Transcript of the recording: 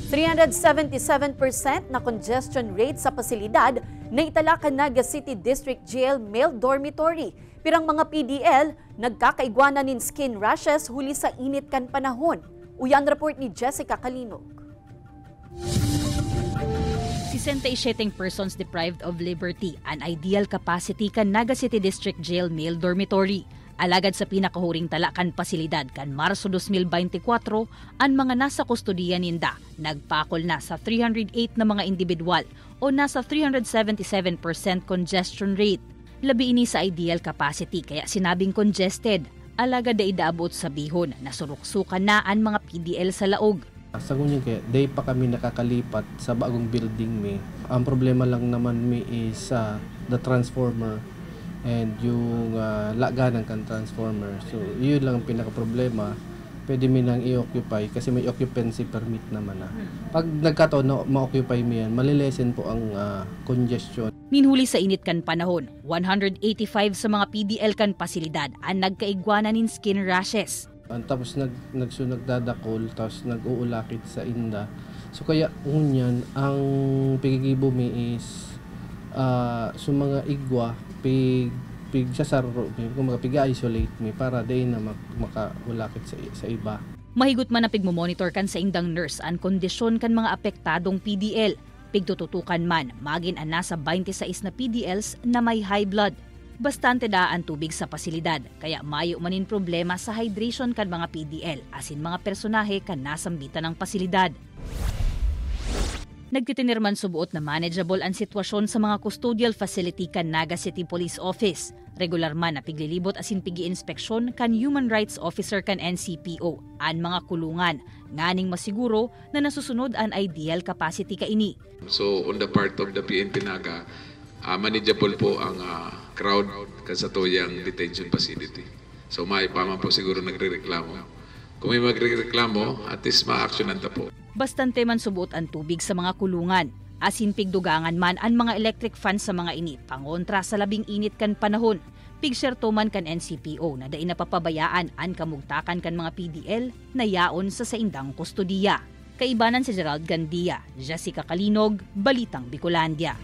377% na congestion rate sa pasilidad na itala kan Naga City District Jail Male Dormitory. Pirang mga PDL, nagkakaigwana nin skin rashes huli sa init kan panahon. Uyan report ni Jessica Kalinog. 67 persons deprived of liberty, an ideal capacity kan Naga City District Jail Male Dormitory. Alagad sa pinakahuring talakan pasilidad kan Marso 2024, ang mga nasa kustodiya ninda nagpakol na sa 308 na mga individual o nasa 377% congestion rate. Labi ini sa ideal capacity kaya sinabing congested. Alagad da idaabot sa bihon na suruksukan na ang mga PDL sa laog. Sa ngunyan kaya, day pa kami nakakalipat sa bagong building mi. Ang problema lang naman mi is the transformer and yung laganan kan transformer. So, yun lang ang pinaka-problema. Pwede mi nang i-occupy kasi may occupancy permit naman na. Pag nagkataon na ma-occupy mi yan, malilesen po ang congestion. Ninhuli sa init kan panahon, 185 sa mga PDL kan pasilidad ang nagkaigwana nin skin rashes. Tapos nagdadakol, tapos nag-uulakit sa inda. So kaya ngunyan, ang pigigibo mi is so mga igwa, pig sasaro mi, kung pig-isolate mi para day na makaulakit sa iba. Mahigot man na pigmomonitor kan sa indang nurse ang kondisyon kan mga apektadong PDL. Pigtututukan man, magin ang nasa 26 na PDLs na may high blood. Bastante da ang tubig sa pasilidad, kaya mayo manin problema sa hydration kan mga PDL asin mga personahe kan nasambitan ng pasilidad. Nagtitinirman subuot na manageable ang sitwasyon sa mga custodial facility kan Naga City Police Office. Regular man na piglilibot asin pigi-inspeksyon kan Human Rights Officer kan NCPO ang mga kulungan, nganing masiguro na nasusunod ang ideal capacity kaini. So on the part of the PNP Naga, manageable po ang crowd sa tuyang detention facility. So maipaman po siguro nagrereklamo. Kung may magrereklamo, at least ma-actionan ta po. Bastante man subuot ang tubig sa mga kulungan. Asin pigdugangan man ang mga electric fans sa mga ini, pangontra sa labing init kan panahon. Pigserto man kan NCPO na dain napapabayaan ang kamugtakan kan mga PDL na yaon sa saindang kustodiya. Kaibanan si Gerald Gandia, Jessica Kalinog, Balitang Bicolandia.